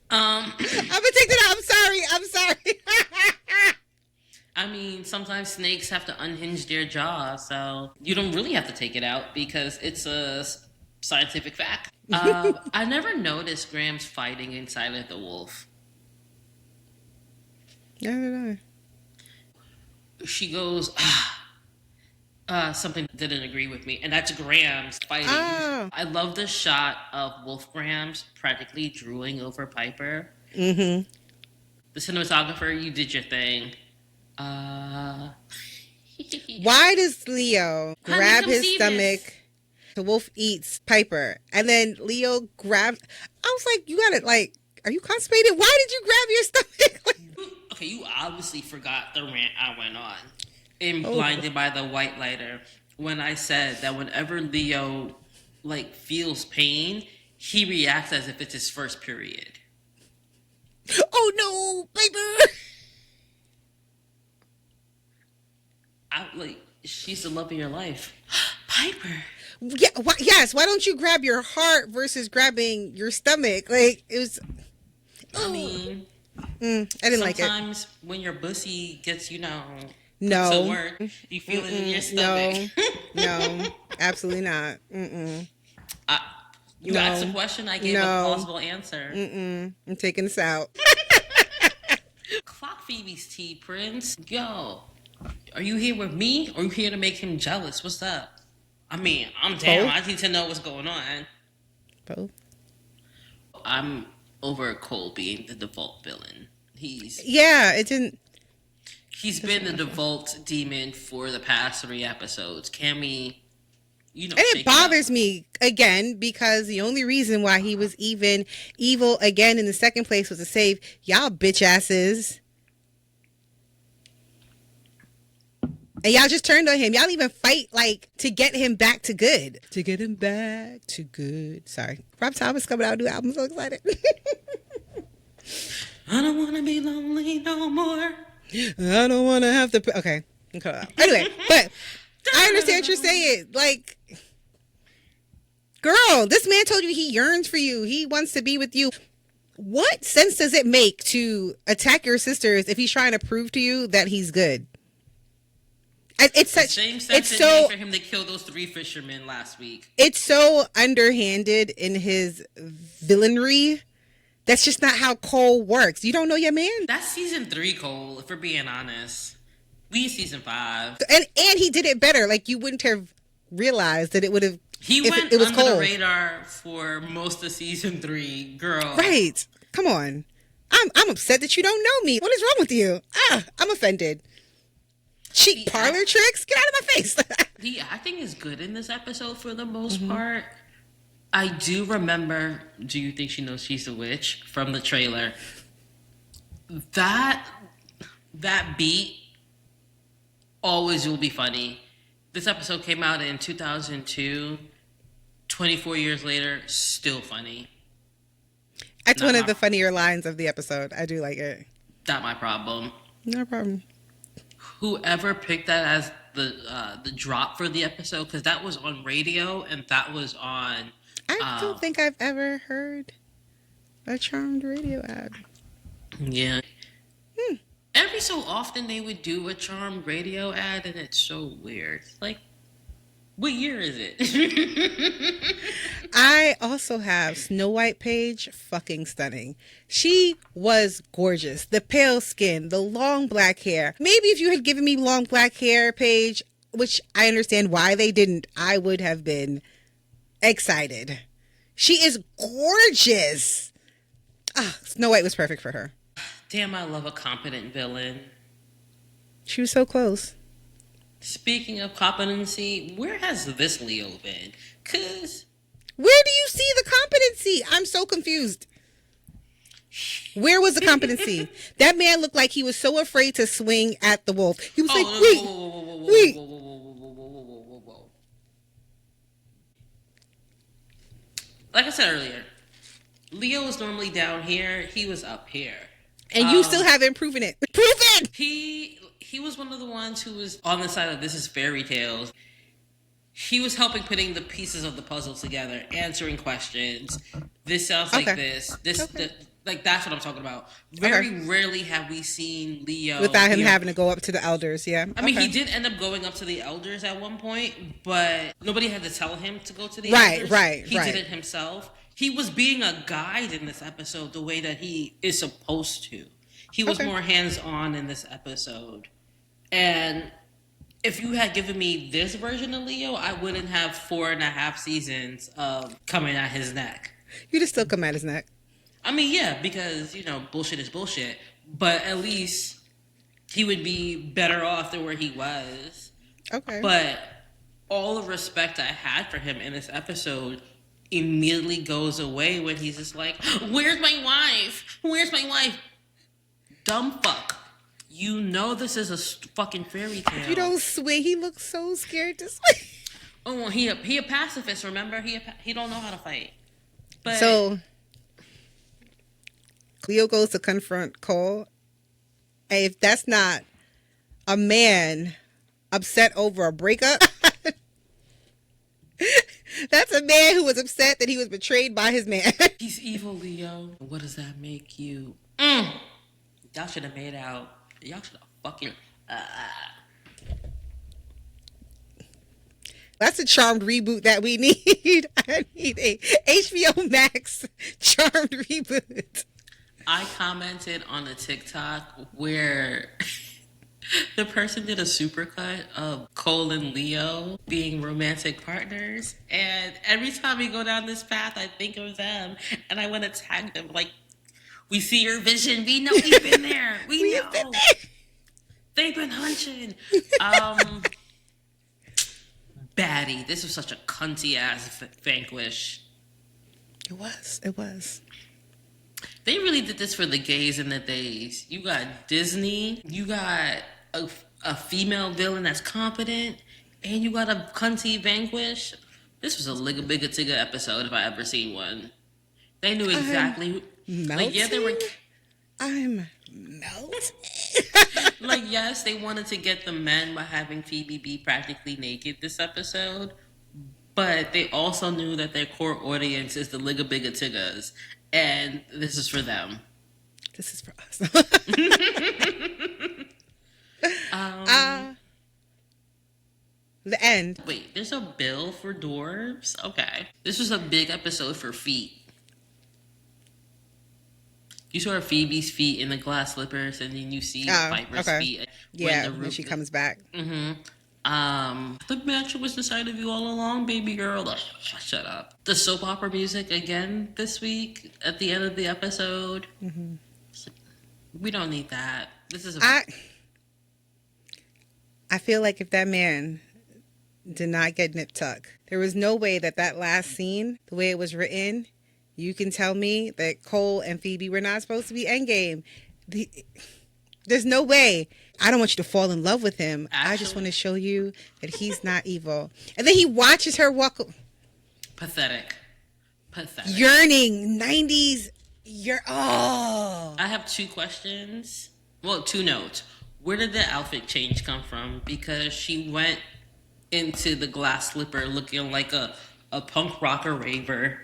I'm going to take that out. I'm sorry. I mean, sometimes snakes have to unhinge their jaw, so you don't really have to take it out because it's a scientific fact. I never noticed Grams fighting inside of the wolf. No. She goes, something didn't agree with me, and that's Grams fighting. Oh. I love the shot of Wolf Grams practically drooling over Piper. The cinematographer, you did your thing. Why does Leo grab his stomach? The wolf eats Piper, and then Leo grabs. I was like, you got it. Like, are you constipated? Why did you grab your stomach? Okay, you obviously forgot the rant I went on in Blinded by the White Lighter when I said that whenever Leo feels pain, he reacts as if it's his first period. Oh no, Piper! She's the love of your life. Piper. Yeah, yes. Why don't you grab your heart versus grabbing your stomach? Like, it was. I mean, I didn't like it. Sometimes when your pussy gets, no, to work, you feel it in your stomach. No, absolutely not. You asked a question, I gave a plausible answer. I'm taking this out. Clock Phoebe's tea, Prince. Yo, are you here with me, or are you here to make him jealous? What's up? I mean, I'm down. I need to know what's going on. Both. I'm over Cole being the default villain. Yeah, it didn't. He's been the default demon for the past 3 episodes. Can we, and it bothers me again because the only reason why he was even evil again in the second place was to save y'all bitch asses. And y'all just turned on him. Y'all even fight like to get him back to good. To get him back to good. Sorry. Rob Thomas coming out with a new album. I'm so excited. I don't want to be lonely no more. I don't want to have to. Okay. Anyway, but I understand what you're saying. Like, girl, this man told you he yearns for you. He wants to be with you. What sense does it make to attack your sisters if he's trying to prove to you that he's good? It's such. Same sense it made for him to kill those 3 fishermen last week. It's so underhanded in his villainry. That's just not how Cole works. You don't know your man. That's season 3, Cole. If we're being honest, we season 5, and he did it better. Like you wouldn't have realized that it would have. He went under the radar for most of season 3, girl. Right? Come on. I'm upset that you don't know me. What is wrong with you? I'm offended. Cheap parlor tricks? Get out of my face. The acting is good in this episode for the most part. I do remember, do you think she knows she's a witch? From the trailer. That beat always will be funny. This episode came out in 2002. 24 years later, still funny. That's one of the funnier lines of the episode. I do like it. Not my problem. No problem. Whoever picked that as the drop for the episode, because that was on radio and that was on... I don't think I've ever heard a Charmed radio ad. Yeah. Every so often they would do a Charmed radio ad and it's so weird. Like, what year is it? I also have Snow White Paige, fucking stunning. She was gorgeous. The pale skin, the long black hair. Maybe if you had given me long black hair, Paige, which I understand why they didn't, I would have been excited. She is gorgeous. Snow White was perfect for her. Damn, I love a competent villain. She was so close. Speaking of competency, where has this Leo been? Because... where do you see the competency? I'm so confused. Where was the competency? That man looked like he was so afraid to swing at the wolf. He was wait. Like I said earlier, Leo was normally down here. He was up here. And you still haven't proven it. Prove it! He was one of the ones who was on the side of this is fairy tales. He was helping putting the pieces of the puzzle together, answering questions. This sounds like this. Like that's what I'm talking about. Very rarely have we seen Leo without him having to go up to the elders. Yeah, I mean he did end up going up to the elders at one point, but nobody had to tell him to go to the elders. He did it himself. He was being a guide in this episode the way that he is supposed to. He was more hands-on in this episode. And if you had given me this version of Leo, I wouldn't have 4.5 seasons of coming at his neck. You'd still come at his neck. I mean, yeah, because, bullshit is bullshit. But at least he would be better off than where he was. Okay. But all the respect I had for him in this episode immediately goes away when he's just like, where's my wife? Where's my wife? Dumb fuck. You know this is a fucking fairy tale. You don't swing. He looks so scared to swing. Oh, well, he a pacifist, remember? He don't know how to fight. But so Cleo goes to confront Cole. And if that's not a man upset over a breakup, that's a man who was upset that he was betrayed by his man. He's evil, Leo. What does that make you? Y'all should have made out. Y'all should have fucking... That's a Charmed reboot that we need. I need a HBO Max Charmed reboot. I commented on a TikTok where the person did a supercut of Cole and Leo being romantic partners. And every time we go down this path, I think of them. And I want to tag them like, we see your vision. We know we've been there. We know. They've been hunching. Baddie. This was such a cunty ass vanquish. It was. They really did this for the gays in the days. You got Disney, you got a female villain that's competent, and you got a cunty vanquish. This was a Ligga Bigga Tigga episode if I ever seen one. They knew exactly. I'm melting. Like, yes, they wanted to get the men by having Phoebe be practically naked this episode, but they also knew that their core audience is the Ligga Bigga Tiggas, and this is for them. This is for us. The end. Wait, there's a bill for dwarves? Okay. This was a big episode for feet. You saw Phoebe's feet in the glass slippers, and then you see Piper's feet. When she comes back. Mm-hmm. The match was inside of you all along, baby girl. Oh, shut up. The soap opera music again this week at the end of the episode. Mm-hmm. We don't need that. This is. I feel like if that man did not get nip tuck, there was no way that last scene, the way it was written. You can tell me that Cole and Phoebe were not supposed to be endgame. There's no way. I don't want you to fall in love with him. Actually, I just want to show you that he's not evil. And then he watches her walk. Pathetic. Yearning. 90s. I have two questions. Well, two notes. Where did the outfit change come from? Because she went into the glass slipper looking like a punk rocker raver.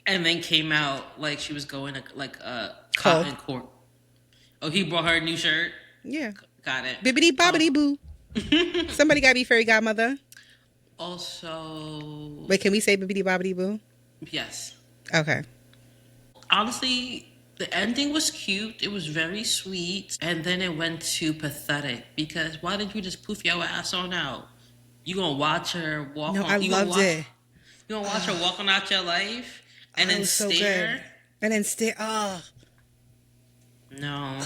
And then came out like she was going to like a cotton court. Oh, he brought her a new shirt? Yeah. Got it. Bibbidi bobbidi boo. Somebody got to be fairy godmother. Also. Wait, can we say bibbidi bobbidi boo? Yes. Okay. Honestly, the ending was cute. It was very sweet. And then it went to pathetic. Because why didn't you just poof your ass on out? You gonna watch her walk on... No, I loved it. You gonna watch her walk on out your life? And then stare. So good. And then stare. Oh. No.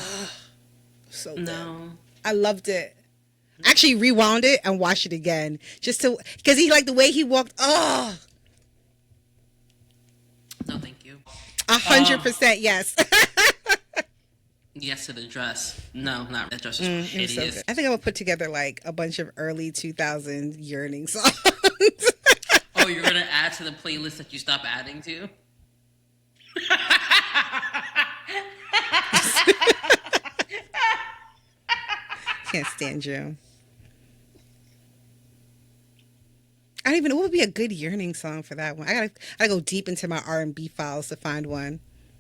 So good. No. I loved it. Actually rewound it and watched it again. Just to, because he liked the way he walked. Oh. No, thank you. 100% yes. Yes to the dress. No, not that dress was hideous. So I think I would put together like a bunch of early 2000s yearning songs. Oh, you're going to add to the playlist that you stopped adding to? Can't stand you. I don't even know what would be a good yearning song for that one. I gotta go deep into my R&B files to find one.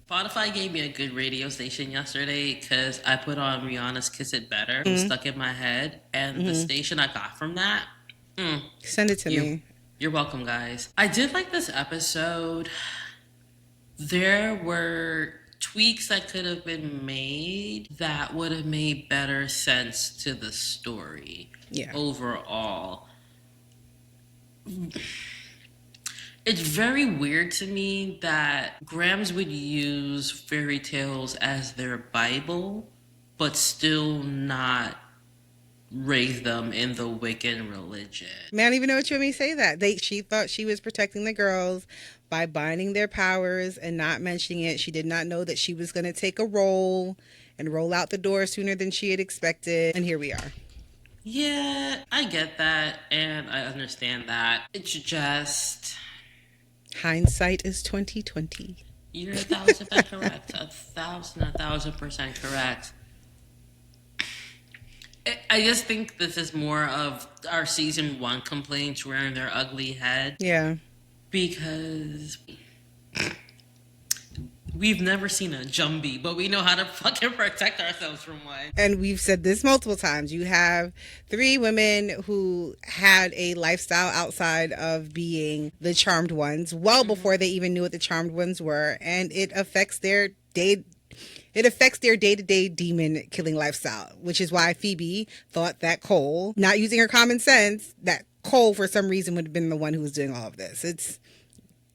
Spotify gave me a good radio station yesterday because I put on Rihanna's Kiss It Better. It was stuck in my head. And the station I got from that... Send it to me. You're welcome, guys. I did like this episode. There were tweaks that could have been made that would have made better sense to the story. Yeah. Overall. It's very weird to me that Grams would use fairy tales as their Bible, but still not raise them in the Wiccan religion. Man, I don't even know what you want me to say that. She thought she was protecting the girls by binding their powers and not mentioning it. She did not know that she was going to take a roll and roll out the door sooner than she had expected. And here we are. Yeah, I get that. And I understand that. It's just... hindsight is 2020. You're 1,000% correct. 1,000% correct. I just think this is more of our season 1 complaints rearing their ugly head. Yeah. Because we've never seen a Jumbie, but we know how to fucking protect ourselves from one. And we've said this multiple times. You have 3 women who had a lifestyle outside of being the charmed ones well before they even knew what the charmed ones were. And it affects their day-to-day demon killing lifestyle, which is why Phoebe thought that Cole, not using her common sense, that Cole for some reason would have been the one who was doing all of this.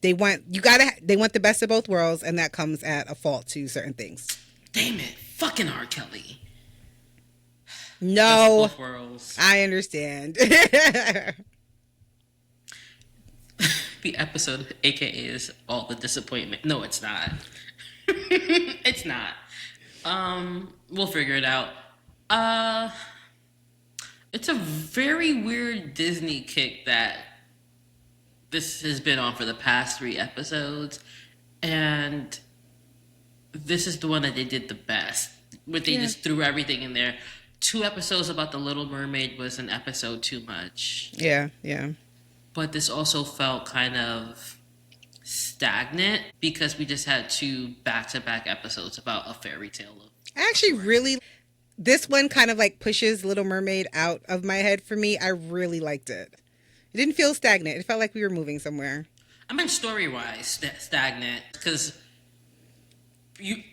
They want the best of both worlds, and that comes at a fault to certain things. Damn it, fucking R. Kelly. Best of No, both worlds. I understand. The episode, aka, is all the disappointment. No, it's not. It's not. We'll figure it out. Uh, it's a very weird Disney kick that this has been on for the past 3 episodes, and this is the one that they did the best. But they just threw everything in there. 2 episodes about the Little Mermaid was an episode too much. Yeah. But this also felt kind of stagnant because we just had 2 back-to-back episodes about a fairy tale. I actually really, this one kind of like pushes Little Mermaid out of my head for me. I really liked it. It didn't feel stagnant. It felt like we were moving somewhere. I mean, story-wise, stagnant, because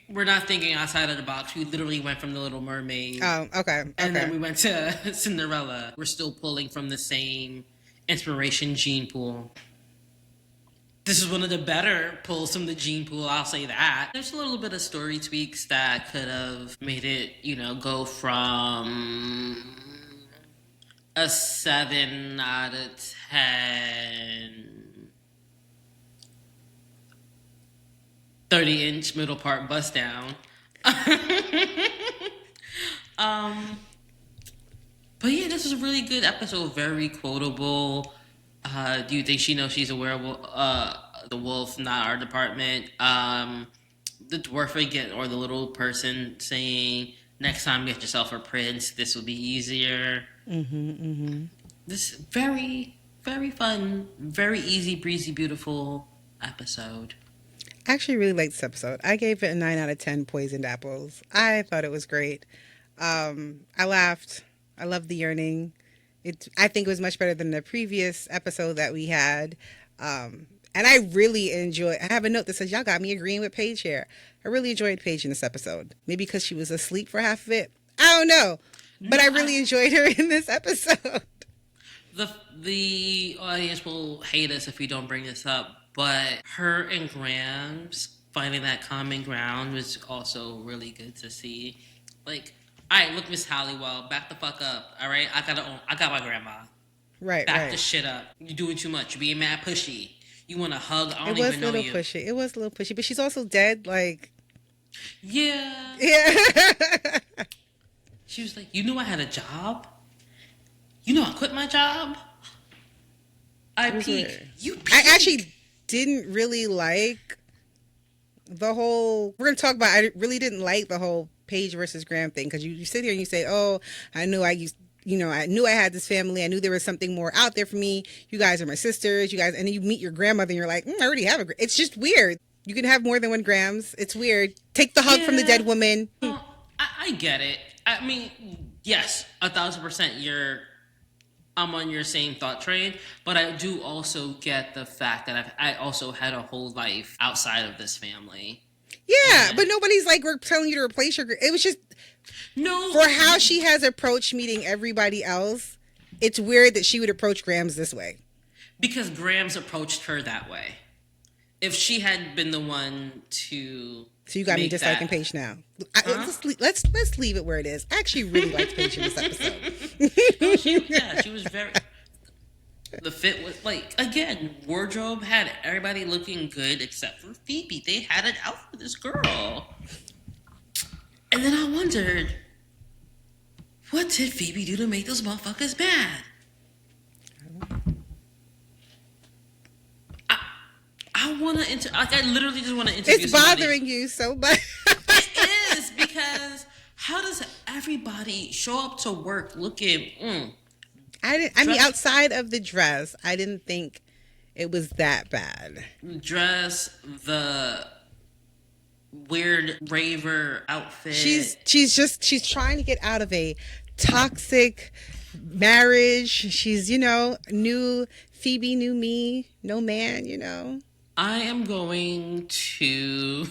we're not thinking outside of the box. We literally went from the Little Mermaid. Oh, okay. And then we went to Cinderella. We're still pulling from the same inspiration gene pool. This is one of the better pulls from the gene pool, I'll say that. There's a little bit of story tweaks that could have made it, go from a 7 out of 10 30-inch middle part bust down. But yeah, this was a really good episode, very quotable. Do you think she knows she's a werewolf? The wolf, not our department. The dwarf again, or the little person saying, "Next time, get yourself a prince. This will be easier." This very, very fun, very easy breezy, beautiful episode. I actually really liked this episode. I gave it a 9 out of 10 poisoned apples. I thought it was great. I laughed. I loved the yearning. I think it was much better than the previous episode that we had. And I really enjoyed, I have a note that says, y'all got me agreeing with Paige here. I really enjoyed Paige in this episode. Maybe because she was asleep for half of it. I don't know. But I really enjoyed her in this episode. The audience will hate us if we don't bring this up, but her and Grams finding that common ground was also really good to see. Like, all right, look, Miss Halliwell, back the fuck up. All right, I got my grandma. Right. Back the shit up. You're doing too much. You're being mad pushy. You want to hug? I don't even know you. It was a little pushy, but she's also dead. Like, yeah. She was like, "You knew I had a job. You know I quit my job. I peak. You peak." I actually didn't really like the whole. We're gonna talk about. I really didn't like the whole Paige versus Graham thing, because you sit here and you say, "Oh, I knew I knew I had this family. I knew there was something more out there for me. You guys are my sisters. You guys," and then you meet your grandmother and you're like, "I already have a." It's just weird. You can have more than one Grams. It's weird. Take the hug from the dead woman. I get it. I mean, yes, 1,000%. I'm on your same thought train, but I do also get the fact that I also had a whole life outside of this family. Yeah, but nobody's like, we're telling you to replace your. It was just for how she has approached meeting everybody else. It's weird that she would approach Grams this way, because Grams approached her that way. If she had been the one to, so you got me disliking Paige now. Let's leave it where it is. I actually really liked Paige in this episode. No, she was very. The fit was like, again, wardrobe had everybody looking good except for Phoebe. They had it out for this girl. And then I wondered, what did Phoebe do to make those motherfuckers mad? I want to I literally just want to interview It's bothering you so much. It is, because how does everybody show up to work looking... I mean, outside of the dress, I didn't think it was that bad. Dress, the weird raver outfit. She's trying to get out of a toxic marriage. She's, new Phoebe, new me, no man, I am going to...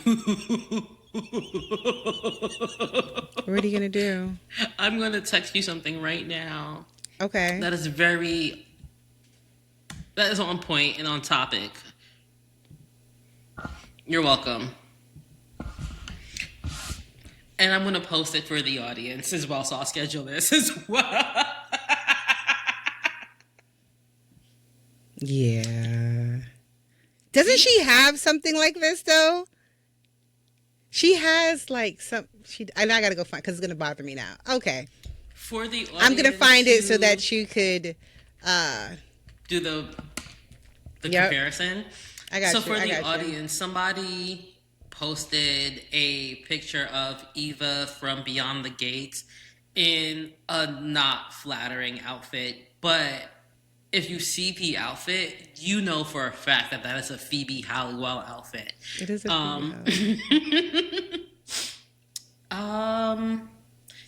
What are you going to do? I'm going to text you something right now. Okay. That is on point and on topic. You're welcome. And I'm going to post it for the audience as well, so I'll schedule this as well. Yeah. Doesn't she have something like this, though? She has, like, I got to go find, because it's going to bother me now. Okay. For the audience, I'm going to find it so that you could... do the comparison. I got so you. For the audience, somebody posted a picture of Eva from Beyond the Gates in a not flattering outfit, but if you see the outfit, you know for a fact that that is a Phoebe Halliwell outfit. It is a Phoebe Halliwell.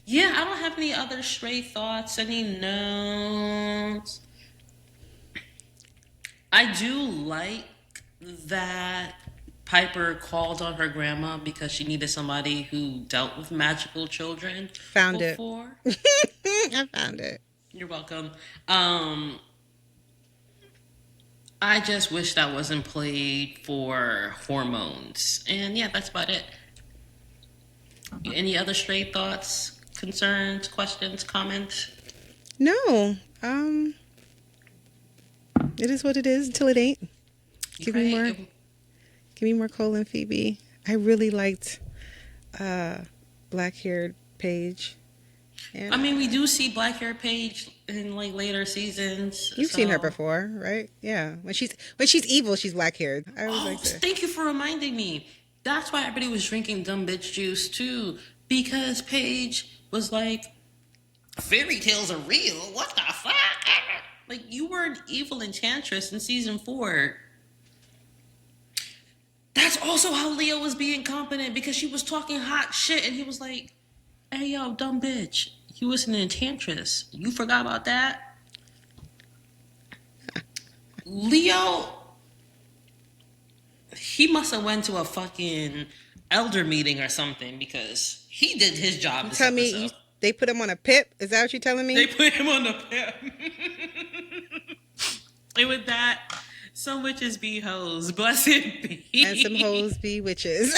Yeah, I don't have any other stray thoughts, any notes. I do like that Piper called on her grandma because she needed somebody who dealt with magical children. Found before. it. I found it. You're welcome. I just wish that wasn't played for hormones. And yeah, that's about it. Any other stray thoughts, concerns, questions, comments? No. It is what it is until it ain't. Give me more Cole and Phoebe. I really liked black-haired Paige. And, I mean, we do see black-haired Paige in like later seasons. You've seen her before, right? Yeah. When she's evil, she's black-haired. I always like that. Thank you for reminding me. That's why everybody was drinking dumb bitch juice too, because Paige was like, fairy tales are real. What the fuck? Like, you were an evil enchantress in season 4. That's also how Leo was being competent, because she was talking hot shit and he was like, hey, yo, dumb bitch, you was an enchantress. You forgot about that? Leo, he must have went to a fucking elder meeting or something, because he did his job this episode. They put him on a pip? Is that what you're telling me? They put him on a pip. And with that, some witches be hoes. Blessed be. And some hoes be witches.